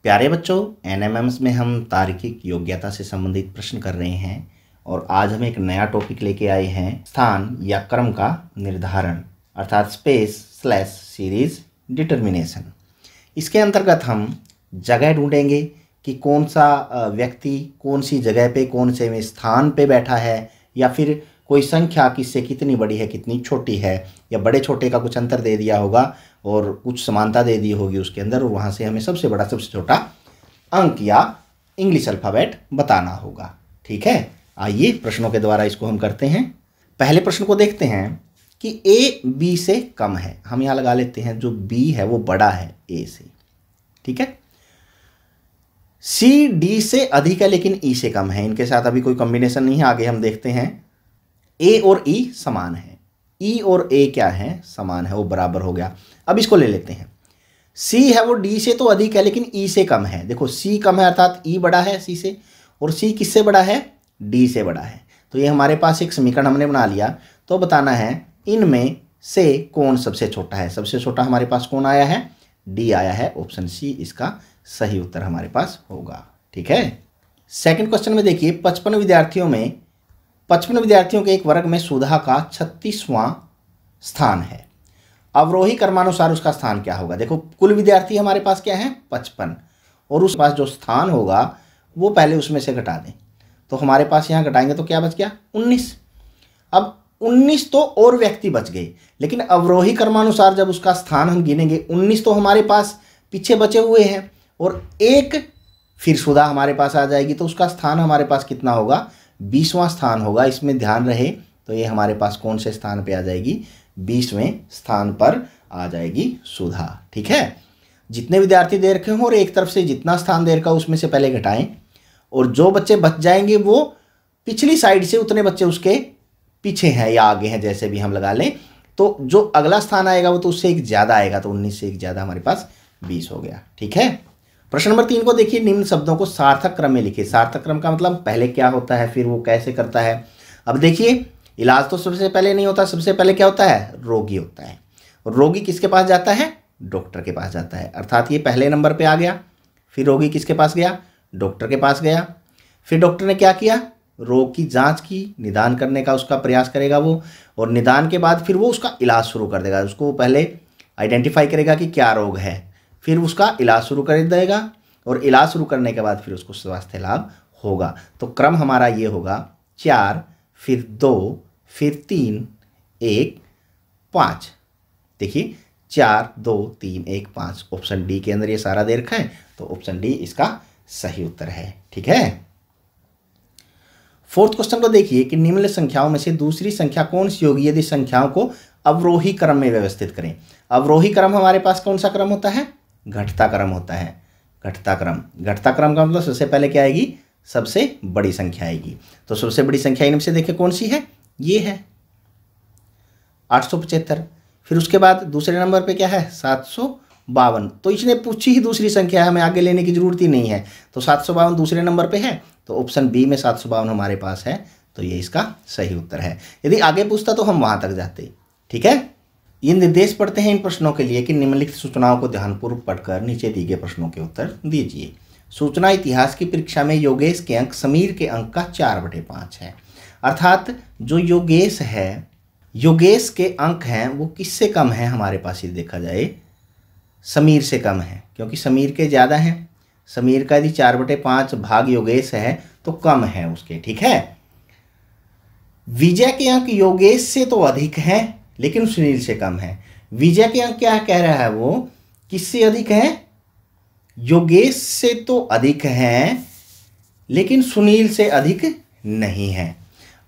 प्यारे बच्चों, एनएमएम्स में हम तार्किक योग्यता से संबंधित प्रश्न कर रहे हैं और आज हम एक नया टॉपिक लेके आए हैं, स्थान या क्रम का निर्धारण अर्थात स्पेस स्लैश सीरीज डिटर्मिनेशन। इसके अंतर्गत हम जगह ढूंढेंगे कि कौन सा व्यक्ति कौन सी जगह पे कौन से स्थान पे बैठा है, या फिर कोई संख्या किससे कितनी बड़ी है कितनी छोटी है, या बड़े छोटे का कुछ अंतर दे दिया होगा और कुछ समानता दे दी होगी उसके अंदर, और वहाँ से हमें सबसे बड़ा सबसे छोटा अंक या इंग्लिश अल्फ़ाबेट बताना होगा। ठीक है, आइए प्रश्नों के द्वारा इसको हम करते हैं। पहले प्रश्न को देखते हैं कि ए बी से कम है। हम यहाँ लगा लेते हैं जो बी है वो बड़ा है ए से। ठीक है, सी डी से अधिक है लेकिन ई से कम है। इनके साथ अभी कोई कॉम्बिनेशन नहीं है। आगे हम देखते हैं ए और ई समान है, ई और ए क्या है, समान है, वो बराबर हो गया। अब इसको ले लेते हैं। सी है वो डी से तो अधिक है लेकिन ई से कम है। देखो सी कम है अर्थात ई बड़ा है सी से, और सी किससे बड़ा है, डी से बड़ा है। तो ये हमारे पास एक समीकरण हमने बना लिया। तो बताना है इनमें से कौन सबसे छोटा है। सबसे छोटा हमारे पास कौन आया है, डी आया है। ऑप्शन सी इसका सही उत्तर हमारे पास होगा। ठीक है, सेकंड क्वेश्चन में देखिए 55 विद्यार्थियों के एक वर्ग में सुधा का 36वां स्थान है। अवरोही क्रमानुसार उसका स्थान क्या होगा। देखो कुल विद्यार्थी हमारे पास क्या है 55, और उस पास जो स्थान होगा वो पहले उसमें से घटा दें। तो हमारे पास यहाँ घटाएंगे तो क्या बच गया 19। अब 19 तो और व्यक्ति बच गए, लेकिन अवरोही क्रमानुसार जब उसका स्थान हम गिनेंगे 19 तो हमारे पास पीछे बचे हुए हैं और एक फिर सुधा हमारे पास आ जाएगी। तो उसका स्थान हमारे पास कितना होगा, 20वां स्थान होगा। इसमें ध्यान रहे तो ये हमारे पास कौन से स्थान पे आ जाएगी, 20वें स्थान पर आ जाएगी सुधा। ठीक है, जितने विद्यार्थी दे रखे हों और एक तरफ से जितना स्थान दे रखा उसमें से पहले घटाएं, और जो बच्चे बच जाएंगे वो पिछली साइड से उतने बच्चे उसके पीछे हैं या आगे हैं, जैसे भी हम लगा लें। तो जो अगला स्थान आएगा वो तो उससे एक ज़्यादा आएगा, तो 19 से एक ज़्यादा हमारे पास 20 हो गया। ठीक है, प्रश्न नंबर 3 को देखिए। निम्न शब्दों को सार्थक क्रम में लिखिए। सार्थक क्रम का मतलब पहले क्या होता है फिर वो कैसे करता है। अब देखिए इलाज तो सबसे पहले नहीं होता, सबसे पहले क्या होता है, रोगी होता है। और रोगी किसके पास जाता है, डॉक्टर के पास जाता है। अर्थात ये पहले नंबर पे आ गया। फिर रोगी किसके पास गया, डॉक्टर के पास गया। फिर डॉक्टर ने क्या किया, रोग की जांच की, निदान करने का उसका प्रयास करेगा वो, और निदान के बाद फिर वो उसका इलाज शुरू कर देगा। उसको पहले आइडेंटिफाई करेगा कि क्या रोग है, फिर उसका इलाज शुरू कर देगा, और इलाज शुरू करने के बाद फिर उसको स्वास्थ्य लाभ होगा। तो क्रम हमारा ये होगा 4 फिर 2 फिर 3 1 5। देखिए 4 2 3 1 5 ऑप्शन डी के अंदर ये सारा दे रखा है, तो ऑप्शन डी इसका सही उत्तर है। ठीक है, फोर्थ क्वेश्चन को देखिए कि निम्न संख्याओं में से दूसरी संख्या कौन सी होगी यदि संख्याओं को अवरोही क्रम में व्यवस्थित करें। अवरोही क्रम हमारे पास कौन सा क्रम होता है, घटता क्रम होता है। घटता क्रम, घटता क्रम का मतलब सबसे पहले क्या आएगी, सबसे बड़ी संख्या आएगी। तो सबसे बड़ी संख्या इनमें से देखिए कौन सी है, ये है 875। फिर उसके बाद दूसरे नंबर पे क्या है 752। तो इसने पूछी ही दूसरी संख्या है, हमें आगे लेने की जरूरत ही नहीं है। तो 752 दूसरे नंबर पे है, तो ऑप्शन बी में 752 हमारे पास है, तो ये इसका सही उत्तर है। यदि आगे पूछता तो हम वहां तक जाते। ठीक है, ये निर्देश पढ़ते हैं इन प्रश्नों के लिए कि निम्नलिखित सूचनाओं को ध्यानपूर्वक पढ़कर नीचे दिए गए प्रश्नों के उत्तर दीजिए। सूचना इतिहास की परीक्षा में योगेश के अंक समीर के अंक का 4/5 है। अर्थात जो योगेश है, योगेश के अंक हैं वो किससे कम है, हमारे पास ये देखा जाए समीर से कम है, क्योंकि समीर के ज़्यादा हैं। समीर का यदि 4/5 भाग योगेश है तो कम है उसके। ठीक है, विजय के अंक योगेश से तो अधिक हैं लेकिन सुनील से कम है। विजय के अंक क्या कह रहा है, वो किससे अधिक है, योगेश से तो अधिक हैं लेकिन सुनील से अधिक नहीं है।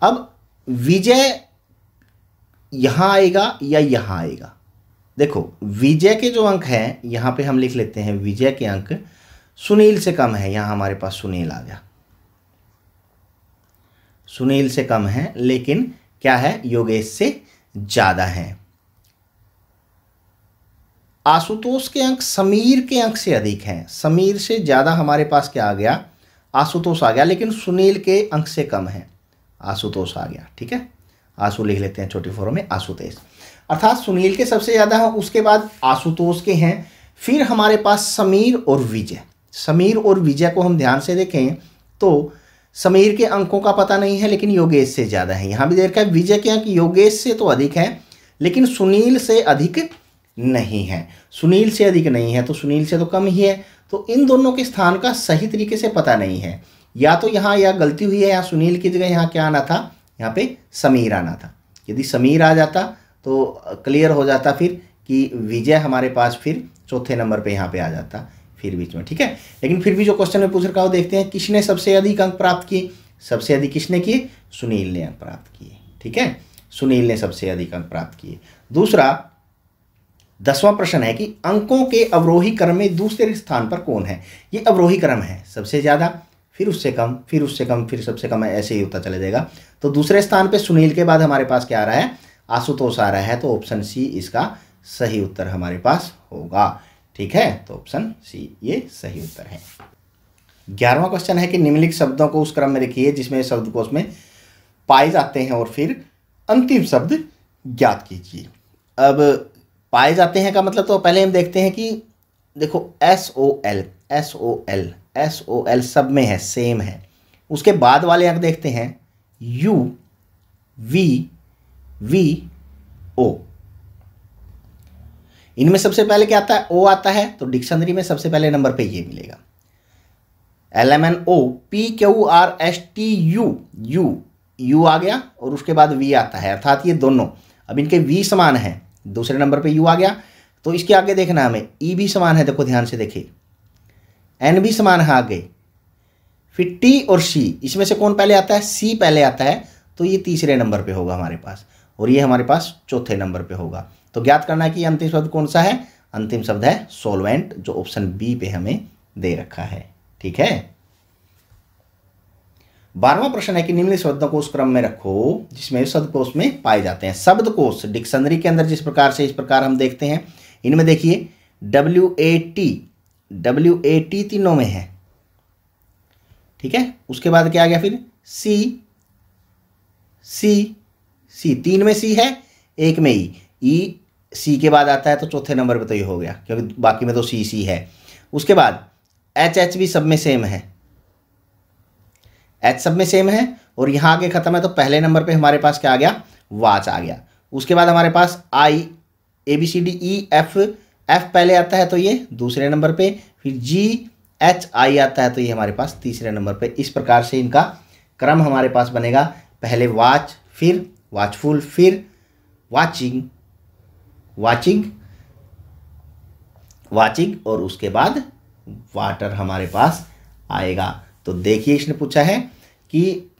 अब विजय यहां आएगा या यहां आएगा। देखो विजय के जो अंक हैं यहां पे हम लिख लेते हैं विजय के अंक सुनील से कम है। यहां हमारे पास सुनील आ गया, सुनील से कम है लेकिन क्या है, योगेश से ज्यादा है। आशुतोष के अंक समीर के अंक से अधिक हैं। समीर से ज्यादा हमारे पास क्या आ गया, आशुतोष आ गया, लेकिन सुनील के अंक से कम है, आशुतोष आ गया। ठीक है, आशु लिख लेते हैं छोटी फॉर्म में, आशुतोष। अर्थात सुनील के सबसे ज़्यादा हैं, उसके बाद आशुतोष के हैं, फिर हमारे पास समीर और विजय। समीर और विजय को हम ध्यान से देखें तो समीर के अंकों का पता नहीं है लेकिन योगेश से ज़्यादा है। यहाँ भी देख रखा है विजय के अंक योगेश से तो अधिक है लेकिन सुनील से अधिक नहीं है। सुनील से अधिक नहीं है तो सुनील से तो कम ही है। तो इन दोनों के स्थान का सही तरीके से पता नहीं है। या तो यहाँ या गलती हुई है, यहाँ सुनील की जगह यहाँ क्या आना था, यहाँ पे समीर आना था। यदि समीर आ जाता तो क्लियर हो जाता फिर कि विजय हमारे पास फिर चौथे नंबर पे यहाँ पे आ जाता फिर बीच में, ठीक है। लेकिन फिर भी जो क्वेश्चन में पूछ रखा हो देखते हैं, किसने सबसे अधिक अंक प्राप्त किए। सबसे अधिक किसने किए, सुनील ने अंक प्राप्त किए, ठीक है। सुनील ने सबसे अधिक अंक प्राप्त किए। दूसरा 10वां प्रश्न है कि अंकों के अवरोही क्रम में दूसरे स्थान पर कौन है। ये अवरोही क्रम है, सबसे ज़्यादा, फिर उससे कम, फिर उससे कम, फिर सबसे कम, ऐसे ही होता चला जाएगा। तो दूसरे स्थान पे सुनील के बाद हमारे पास क्या आ रहा है, आशुतोष आ रहा है। तो ऑप्शन सी इसका सही उत्तर हमारे पास होगा, ठीक है। तो ऑप्शन सी ये सही उत्तर है। 11वां क्वेश्चन है कि निम्नलिखित शब्दों को उस क्रम में लिखिए जिसमें शब्दकोश में पाए जाते हैं और फिर अंतिम शब्द ज्ञात कीजिए। अब पाए जाते हैं का मतलब तो पहले हम देखते हैं कि देखो SOL SOL SOL सब में है, सेम है। उसके बाद वाले अंक देखते हैं U V V O। इनमें सबसे पहले क्या आता है, O आता है। तो डिक्शनरी में सबसे पहले नंबर पे ये मिलेगा LMNO PQRSTU U आ गया और उसके बाद V आता है, अर्थात ये दोनों अब इनके V समान है। दूसरे नंबर पे U आ गया तो इसके आगे देखना हमें E भी समान है, देखो ध्यान से देखिए, N भी समान है आगे, फिर T और C, इसमें से कौन पहले आता है, C पहले आता है। तो ये तीसरे नंबर पे होगा हमारे पास और ये हमारे पास चौथे नंबर पे होगा। तो ज्ञात करना है कि अंतिम शब्द कौन सा है। अंतिम शब्द है सॉल्वेंट, जो ऑप्शन बी पे हमें दे रखा है, ठीक है। 12वां प्रश्न है कि निम्नलिखित शब्दों को उस क्रम में रखो जिसमें शब्दकोश में पाए जाते हैं। शब्दकोश डिक्शनरी के अंदर जिस प्रकार से इस प्रकार हम देखते हैं, इनमें देखिए WAT तीनों में है, ठीक है। उसके बाद क्या आ गया फिर C तीन में C है, एक में E C के बाद आता है तो चौथे नंबर पे तो ये हो गया क्योंकि बाकी में तो C है। उसके बाद H भी सब में सेम है, H सब में सेम है और यहाँ आगे खत्म है। तो पहले नंबर पे हमारे पास क्या आ गया, वाच आ गया। उसके बाद हमारे पास I ABCDEF पहले आता है तो ये दूसरे नंबर पे, फिर GHI आता है तो ये हमारे पास तीसरे नंबर पे। इस प्रकार से इनका क्रम हमारे पास बनेगा, पहले वाच, फिर वाचफुल, फिर वाचिंग और उसके बाद वाटर हमारे पास आएगा। तो देखिए इसने पूछा है कि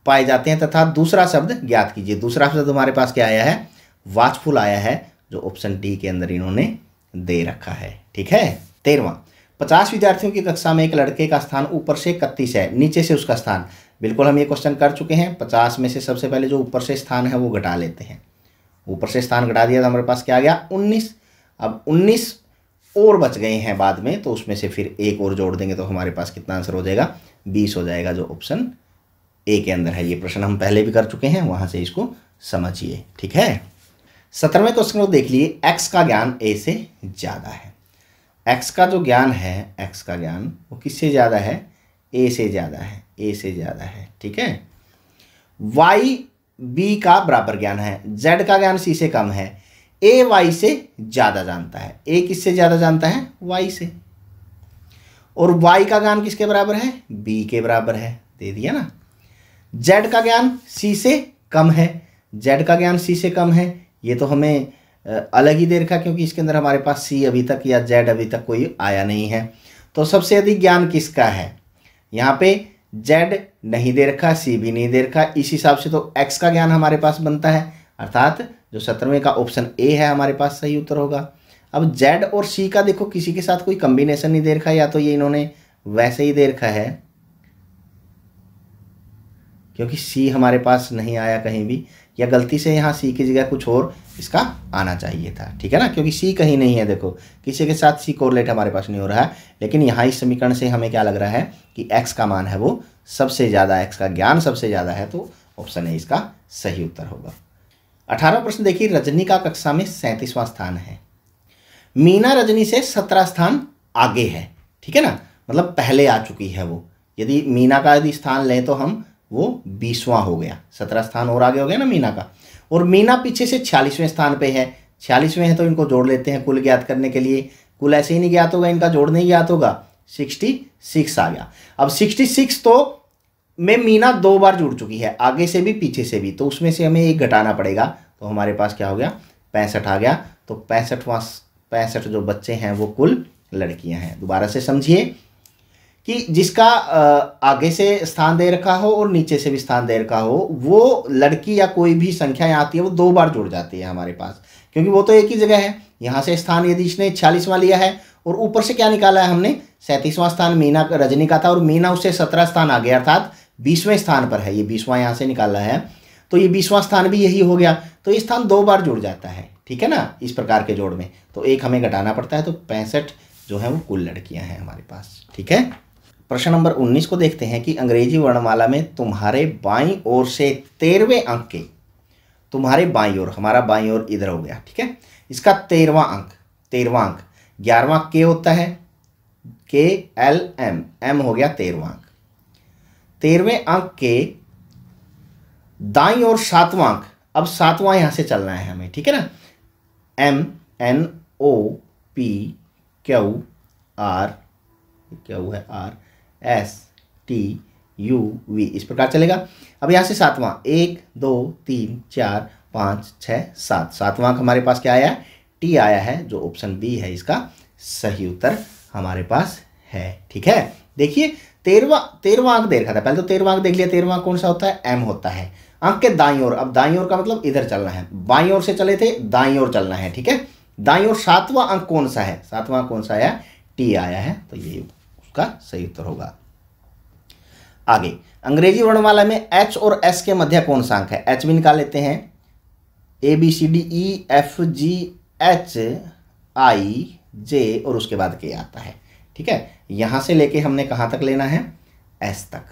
पाए जाते हैं तथा दूसरा शब्द ज्ञात कीजिए। दूसरा शब्द हमारे पास क्या आया है, वाचफुल आया है, जो ऑप्शन डी के अंदर इन्होंने दे रखा है, ठीक है। 13वां 50 विद्यार्थियों की कक्षा में एक लड़के का स्थान ऊपर से 31 है, नीचे से उसका स्थान। बिल्कुल हम ये क्वेश्चन कर चुके हैं। 50 में से सबसे पहले जो ऊपर से स्थान है वो घटा लेते हैं। ऊपर से स्थान घटा दिया तो हमारे पास क्या आ गया 19। अब 19 और बच गए हैं बाद में, तो उसमें से फिर एक और जोड़ देंगे तो हमारे पास कितना आंसर हो जाएगा, 20 हो जाएगा, जो ऑप्शन ए के अंदर है। ये प्रश्न हम पहले भी कर चुके हैं, वहां से इसको समझिए, ठीक है। 17वें क्वेश्चन को देख लिए, एक्स का ज्ञान ए से ज़्यादा है। एक्स का जो ज्ञान है, एक्स का ज्ञान वो किससे ज़्यादा है, ए से ज़्यादा है, ए से ज़्यादा है, ठीक है। वाई बी का बराबर ज्ञान है, जेड का ज्ञान सी से कम है, ए वाई से ज़्यादा जानता है। ए किससे ज़्यादा जानता है, वाई से। और वाई का ज्ञान किसके बराबर है, बी के बराबर है, दे दिया ना। जेड का ज्ञान सी से कम है, जेड का ज्ञान सी से कम है, ये तो हमें अलग ही दे रखा क्योंकि इसके अंदर हमारे पास सी अभी तक या जेड अभी तक कोई आया नहीं है। तो सबसे अधिक ज्ञान किसका है, यहाँ पे जेड नहीं दे रखा, सी भी नहीं दे रखा, इस हिसाब से तो एक्स का ज्ञान हमारे पास बनता है, अर्थात जो 17वें का ऑप्शन ए है हमारे पास सही उत्तर होगा। अब जेड और सी का देखो किसी के साथ कोई कॉम्बिनेशन नहीं दे रखा, या तो ये इन्होंने वैसे ही दे रखा है क्योंकि सी हमारे पास नहीं आया कहीं भी, या गलती से यहाँ सी की जगह कुछ और इसका आना चाहिए था, ठीक है ना, क्योंकि सी कहीं नहीं है। देखो किसी के साथ सी कोरिलेट हमारे पास नहीं हो रहा है, लेकिन यहाँ इस समीकरण से हमें क्या लग रहा है कि एक्स का मान है वो सबसे ज़्यादा, एक्स का ज्ञान सबसे ज़्यादा है, तो ऑप्शन ए इसका सही उत्तर होगा। 18वां प्रश्न देखिए, रजनी का कक्षा में 37वां स्थान है, मीना रजनी से 17 स्थान आगे है, ठीक है ना, मतलब पहले आ चुकी है वो। यदि मीना का यदि स्थान लें तो हम वो 20वां हो गया, 17 स्थान और आगे हो गया ना मीना का। और मीना पीछे से 46वें स्थान पे है, 46वें है तो इनको जोड़ लेते हैं कुल ज्ञात करने के लिए। कुल ऐसे ही नहीं ज्ञात होगा, इनका जोड़ नहीं ज्ञात होगा, 66 आ गया। अब 66 तो में मीना 2 बार जुड़ चुकी है, आगे से भी पीछे से भी, तो उसमें से हमें एक घटाना पड़ेगा। तो हमारे पास क्या हो गया, 65 आ गया। तो 65 जो बच्चे हैं वो कुल लड़कियां हैं। दोबारा से समझिए कि जिसका आगे से स्थान दे रखा हो और नीचे से भी स्थान दे रखा हो, वो लड़की या कोई भी संख्या यहाँ आती है वो 2 बार जुड़ जाती है हमारे पास, क्योंकि वो तो एक ही जगह है। यहाँ से स्थान यदि इसने 46वां लिया है और ऊपर से क्या निकाला है हमने, 37वां स्थान मीना रजनी का था और मीना उससे 17 स्थान आगे अर्थात 20वें स्थान पर है। ये 20वां यहाँ से निकाला है तो ये 20वां स्थान भी यही हो गया। तो ये स्थान 2 बार जुड़ जाता है, ठीक है ना, इस प्रकार के जोड़ में। तो एक हमें घटाना पड़ता है, तो 65 जो है वो कुल लड़कियां हैं हमारे पास, ठीक है। प्रश्न नंबर 19 को देखते हैं कि अंग्रेजी वर्णमाला में तुम्हारे बाईं ओर से 13वें अंक के, तुम्हारे बाईं ओर, हमारा बाईं ओर इधर हो गया, ठीक है, इसका 13वां अंक, 11वां के होता है, KLM, M हो गया 13वां अंक। 13वें अंक के दाईं ओर 7वां अंक, अब 7वां यहां से चलना है हमें, ठीक है ना, MNOPQR, क्यू है RSTUV, इस प्रकार चलेगा। अब यहां से 7वां, 1 2 3 4 5 6 7, 7वां अंक हमारे पास क्या आया, T आया है, जो ऑप्शन बी है इसका सही उत्तर हमारे पास है, ठीक है। देखिए 13वां अंक देख रखा था, पहले तो 13वां अंक देख लिया। 13वां अंक कौन सा होता है, M होता है। अंक के दाईं ओर, अब दाईं ओर का मतलब इधर चलना है, बाईं ओर से चले थे, दाईं ओर चलना है, ठीक है। दाईं ओर 7वां अंक कौन सा है, 7वां अंक कौन सा आया, T आया है, तो ये उसका सही उत्तर होगा। आगे अंग्रेजी वर्णमाला में H और S के मध्य कौन सा अंक है, H भी निकाल लेते हैं, ABCDEFGHIJ और उसके बाद K आता है, ठीक है। यहां से लेके हमने कहां तक लेना है, S तक,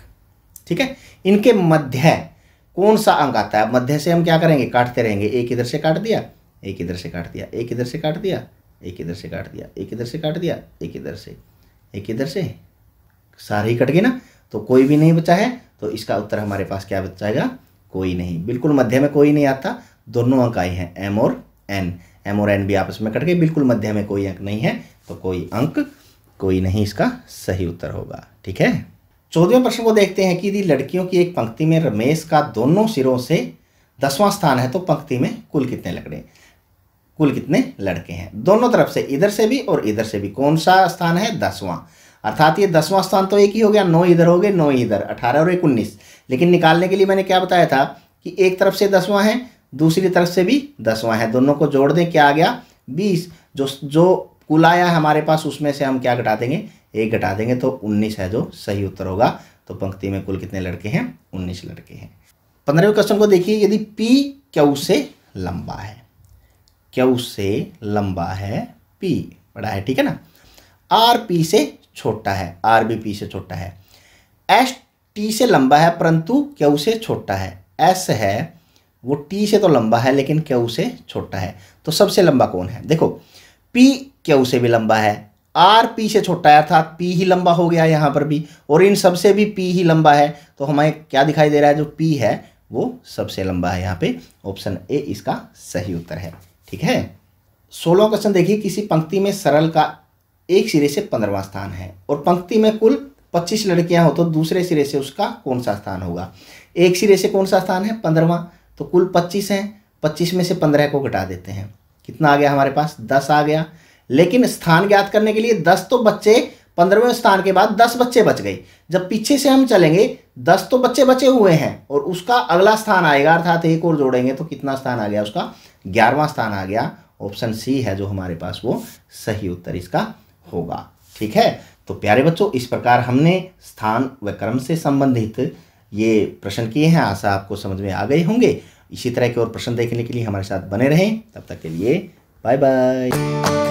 ठीक है। इनके मध्य कौन सा अंक आता है, मध्य से हम क्या करेंगे, काटते रहेंगे, एक इधर से काट दिया, एक इधर से काट दिया, एक इधर से काट दिया, एक इधर से काट दिया, एक इधर से काट दिया, एक इधर से, एक इधर से, सारे ही कट गए ना, तो कोई भी नहीं बचा है। तो इसका उत्तर हमारे पास क्या बचाएगा, कोई नहीं, बिल्कुल मध्य में कोई नहीं आता। दोनों अंक आए हैं M और N, M और N भी आपस में कट गए, बिल्कुल मध्य में कोई अंक नहीं है, तो कोई अंक कोई नहीं इसका सही उत्तर होगा, ठीक है। 14वें प्रश्न को देखते हैं कि यदि लड़कियों की एक पंक्ति में रमेश का दोनों सिरों से 10वां स्थान है तो पंक्ति में कुल कितने लड़के हैं, दोनों तरफ से, इधर से भी और इधर से भी। कौन सा स्थान है, 10वां, अर्थात ये 10वां स्थान तो एक ही हो गया, 9 इधर हो गए, 9 इधर, 18 और 19। लेकिन निकालने के लिए मैंने क्या बताया था कि एक तरफ से 10वां है, दूसरी तरफ से भी 10वां है, दोनों को जोड़ दें, क्या आ गया, 20। जो कुल आया हमारे पास उसमें से हम क्या घटा देंगे, 1 घटा देंगे, तो 19 है जो सही उत्तर होगा। तो पंक्ति में कुल कितने लड़के हैं, 19 लड़के हैं। 15वें क्वेश्चन को देखिए, यदि P Q से लंबा है, Q से लंबा है, P बड़ा है, ठीक है ना, R P से छोटा है, R भी P से छोटा है, S T से लंबा है परंतु Q से छोटा है, S है वो T से तो लंबा है लेकिन Q से छोटा है, तो सबसे लंबा कौन है, देखो P Q से भी लंबा है, R P से छोटा है, अर्थात P ही लंबा हो गया यहाँ पर भी, और इन सबसे भी P ही लंबा है, तो हमें क्या दिखाई दे रहा है, जो P है वो सबसे लंबा है, यहाँ पे ऑप्शन ए इसका सही उत्तर है, ठीक है। 16वां क्वेश्चन देखिए, किसी पंक्ति में सरल का एक सिरे से 15वां स्थान है और पंक्ति में कुल 25 लड़कियां हो, तो दूसरे सिरे से उसका कौन सा स्थान होगा। एक सिरे से कौन सा स्थान है, 15वां, तो कुल 25 हैं, 25 में से 15 को घटा देते हैं, कितना आ गया हमारे पास, 10 आ गया। लेकिन स्थान ज्ञात करने के लिए 10 तो बच्चे, 15वें स्थान के बाद 10 बच्चे बच गए, जब पीछे से हम चलेंगे 10 तो बच्चे बचे हुए हैं और उसका अगला स्थान आएगा, अर्थात एक और जोड़ेंगे तो कितना स्थान आ गया उसका, 11वां स्थान आ गया। ऑप्शन सी है जो हमारे पास वो सही उत्तर इसका होगा, ठीक है। तो प्यारे बच्चों, इस प्रकार हमने स्थान व क्रम से संबंधित ये प्रश्न किए हैं, आशा आपको समझ में आ गए होंगे। इसी तरह के और प्रश्न देखने के लिए हमारे साथ बने रहें, तब तक के लिए बाय बाय।